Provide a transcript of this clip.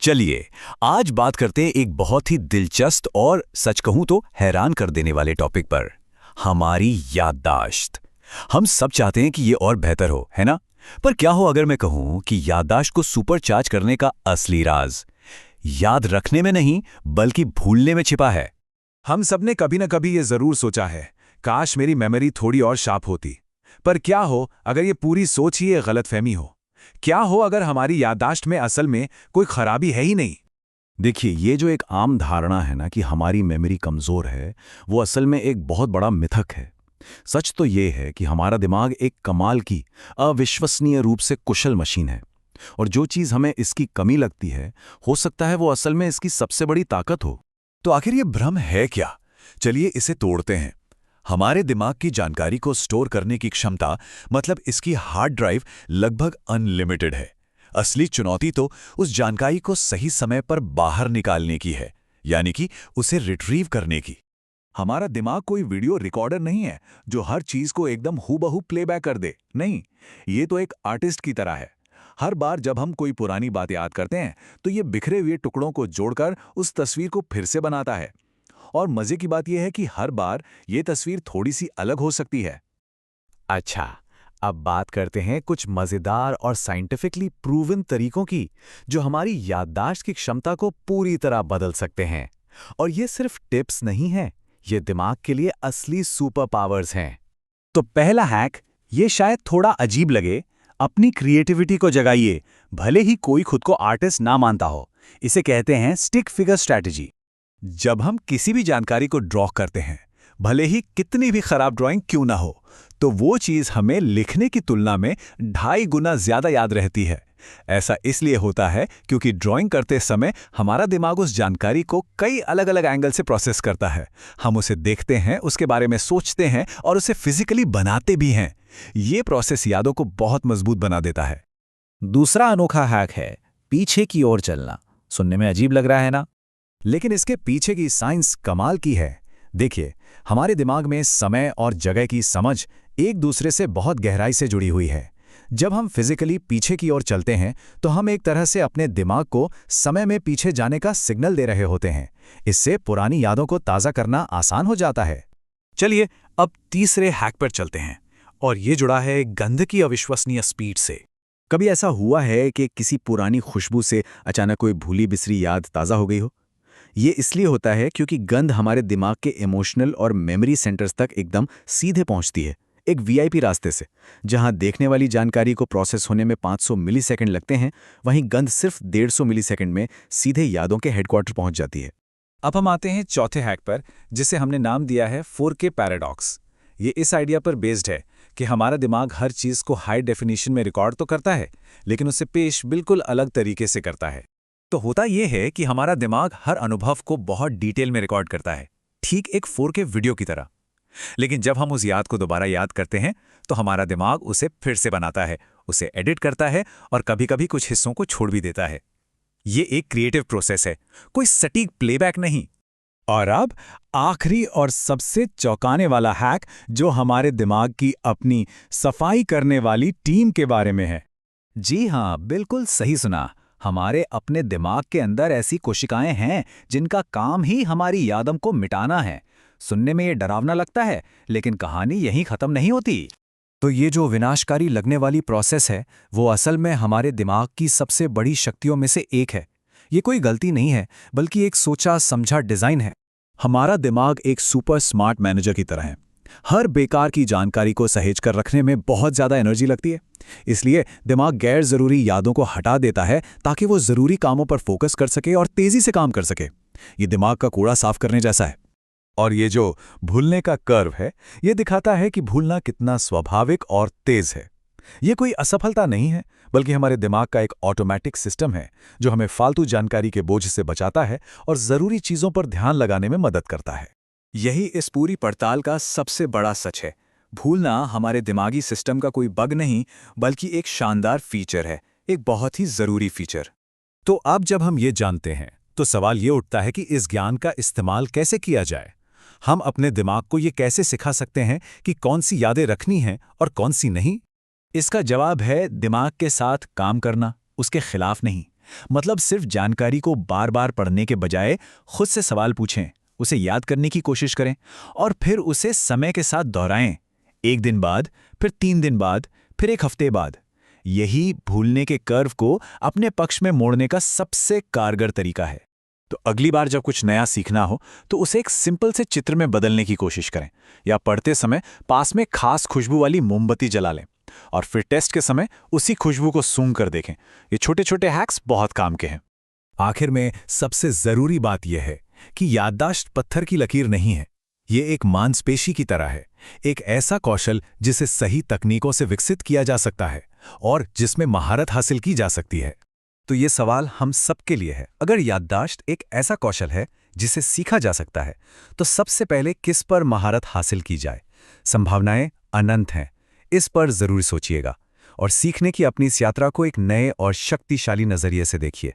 चलिए आज बात करते हैं एक बहुत ही दिलचस्प और सच कहूं तो हैरान कर देने वाले टॉपिक पर। हमारी याददाश्त। हम सब चाहते हैं कि ये और बेहतर हो, है ना? पर क्या हो अगर मैं कहूं कि याददाश्त को सुपरचार्ज करने का असली राज याद रखने में नहीं बल्कि भूलने में छिपा है। हम सबने कभी न कभी ये जरूर सोचा है, काश मेरी मेमोरी थोड़ी और शार्प होती। पर क्या हो अगर ये पूरी सोच ही एक गलतफहमी हो? क्या हो अगर हमारी याददाश्त में असल में कोई खराबी है ही नहीं? देखिए, ये जो एक आम धारणा है ना कि हमारी मेमोरी कमज़ोर है, वो असल में एक बहुत बड़ा मिथक है। सच तो ये है कि हमारा दिमाग एक कमाल की, अविश्वसनीय रूप से कुशल मशीन है, और जो चीज़ हमें इसकी कमी लगती है, हो सकता है वो असल में इसकी सबसे बड़ी ताकत हो। तो आखिर ये भ्रम है क्या? चलिए इसे तोड़ते हैं। हमारे दिमाग की जानकारी को स्टोर करने की क्षमता, मतलब इसकी हार्ड ड्राइव, लगभग अनलिमिटेड है। असली चुनौती तो उस जानकारी को सही समय पर बाहर निकालने की है, यानी कि उसे रिट्रीव करने की। हमारा दिमाग कोई वीडियो रिकॉर्डर नहीं है जो हर चीज को एकदम हूबहू प्लेबैक कर दे। नहीं, ये तो एक आर्टिस्ट की तरह है। हर बार जब हम कोई पुरानी बात याद करते हैं तो ये बिखरे हुए टुकड़ों को जोड़कर उस तस्वीर को फिर से बनाता है। और मजे की बात यह है कि हर बार ये तस्वीर थोड़ी सी अलग हो सकती है। अच्छा, अब बात करते हैं कुछ मजेदार और साइंटिफिकली प्रूवन तरीकों की, जो हमारी याददाश्त की क्षमता को पूरी तरह बदल सकते हैं। और ये सिर्फ टिप्स नहीं हैं, ये दिमाग के लिए असली सुपर पावर्स हैं। तो पहला हैक, ये शायद थोड़ा अजीब लगे, अपनी क्रिएटिविटी को जगाइए, भले ही कोई खुद को आर्टिस्ट ना मानता हो। इसे कहते हैं स्टिक फिगर स्ट्रैटेजी। जब हम किसी भी जानकारी को ड्रॉ करते हैं, भले ही कितनी भी खराब ड्राइंग क्यों ना हो, तो वो चीज़ हमें लिखने की तुलना में 2.5 गुना ज़्यादा याद रहती है। ऐसा इसलिए होता है क्योंकि ड्राइंग करते समय हमारा दिमाग उस जानकारी को कई अलग अलग एंगल से प्रोसेस करता है। हम उसे देखते हैं, उसके बारे में सोचते हैं और उसे फिजिकली बनाते भी हैं। ये प्रोसेस यादों को बहुत मजबूत बना देता है। दूसरा अनोखा हैक है पीछे की ओर चलना। सुनने में अजीब लग रहा है ना? लेकिन इसके पीछे की साइंस कमाल की है। देखिए, हमारे दिमाग में समय और जगह की समझ एक दूसरे से बहुत गहराई से जुड़ी हुई है। जब हम फिजिकली पीछे की ओर चलते हैं तो हम एक तरह से अपने दिमाग को समय में पीछे जाने का सिग्नल दे रहे होते हैं। इससे पुरानी यादों को ताज़ा करना आसान हो जाता है। चलिए अब तीसरे हैक पर चलते हैं, और ये जुड़ा है गंध की अविश्वसनीय स्पीड से। कभी ऐसा हुआ है कि किसी पुरानी खुशबू से अचानक कोई भूली बिसरी याद ताज़ा हो गई हो? ये इसलिए होता है क्योंकि गंध हमारे दिमाग के इमोशनल और मेमोरी सेंटर्स तक एकदम सीधे पहुंचती है, एक वीआईपी रास्ते से। जहां देखने वाली जानकारी को प्रोसेस होने में 500 मिलीसेकंड लगते हैं, वहीं गंध सिर्फ 150 मिलीसेकंड में सीधे यादों के हेडक्वार्टर पहुंच जाती है। अब हम आते हैं चौथे हैक पर, जिसे हमने नाम दिया है 4K पैराडॉक्स। ये इस आइडिया पर बेस्ड है कि हमारा दिमाग हर चीज़ को हाई डेफिनेशन में रिकॉर्ड तो करता है, लेकिन उसे पेश बिल्कुल अलग तरीके से करता है। तो होता यह है कि हमारा दिमाग हर अनुभव को बहुत डिटेल में रिकॉर्ड करता है, ठीक एक 4K वीडियो की तरह। लेकिन जब हम उस याद को दोबारा याद करते हैं तो हमारा दिमाग उसे फिर से बनाता है, उसे एडिट करता है और कभी-कभी कुछ हिस्सों को छोड़ भी देता है। ये एक क्रिएटिव प्रोसेस है, कोई सटीक प्लेबैक नहीं। और अब आखिरी और सबसे चौंकाने वाला हैक, जो हमारे दिमाग की अपनी सफाई करने वाली टीम के बारे में है। जी हाँ, बिल्कुल सही सुना। हमारे अपने दिमाग के अंदर ऐसी कोशिकाएं हैं जिनका काम ही हमारी यादों को मिटाना है। सुनने में ये डरावना लगता है, लेकिन कहानी यहीं खत्म नहीं होती। तो ये जो विनाशकारी लगने वाली प्रोसेस है, वो असल में हमारे दिमाग की सबसे बड़ी शक्तियों में से एक है। ये कोई गलती नहीं है, बल्कि एक सोचा समझा डिजाइन है। हमारा दिमाग एक सुपर स्मार्ट मैनेजर की तरह है। हर बेकार की जानकारी को सहेज कर रखने में बहुत ज़्यादा एनर्जी लगती है, इसलिए दिमाग गैर ज़रूरी यादों को हटा देता है ताकि वो ज़रूरी कामों पर फोकस कर सके और तेज़ी से काम कर सके। ये दिमाग का कूड़ा साफ करने जैसा है। और ये जो भूलने का कर्व है, ये दिखाता है कि भूलना कितना स्वाभाविक और तेज़ है। ये कोई असफलता नहीं है, बल्कि हमारे दिमाग का एक ऑटोमेटिक सिस्टम है जो हमें फालतू जानकारी के बोझ से बचाता है और ज़रूरी चीज़ों पर ध्यान लगाने में मदद करता है। यही इस पूरी पड़ताल का सबसे बड़ा सच है। भूलना हमारे दिमागी सिस्टम का कोई बग नहीं, बल्कि एक शानदार फीचर है, एक बहुत ही ज़रूरी फीचर। तो अब जब हम ये जानते हैं, तो सवाल ये उठता है कि इस ज्ञान का इस्तेमाल कैसे किया जाए। हम अपने दिमाग को ये कैसे सिखा सकते हैं कि कौन सी यादें रखनी हैं और कौन सी नहीं? इसका जवाब है दिमाग के साथ काम करना, उसके खिलाफ नहीं। मतलब सिर्फ जानकारी को बार बार पढ़ने के बजाय खुद से सवाल पूछें, उसे याद करने की कोशिश करें और फिर उसे समय के साथ दोहराएं। 1 दिन बाद, फिर 3 दिन बाद, फिर 1 हफ्ते बाद। यही भूलने के कर्व को अपने पक्ष में मोड़ने का सबसे कारगर तरीका है। तो अगली बार जब कुछ नया सीखना हो तो उसे एक सिंपल से चित्र में बदलने की कोशिश करें, या पढ़ते समय पास में खास खुशबू वाली मोमबत्ती जला लें और फिर टेस्ट के समय उसी खुशबू को सूंघ कर देखें। ये छोटे छोटे हैक्स बहुत काम के हैं। आखिर में सबसे जरूरी बात यह है कि याददाश्त पत्थर की लकीर नहीं है। ये एक मांसपेशी की तरह है, एक ऐसा कौशल जिसे सही तकनीकों से विकसित किया जा सकता है और जिसमें महारत हासिल की जा सकती है। तो ये सवाल हम सबके लिए है। अगर याददाश्त एक ऐसा कौशल है जिसे सीखा जा सकता है, तो सबसे पहले किस पर महारत हासिल की जाए? संभावनाएं अनंत हैं, इस पर जरूर सोचिएगा और सीखने की अपनी इस यात्रा को एक नए और शक्तिशाली नजरिए से देखिए।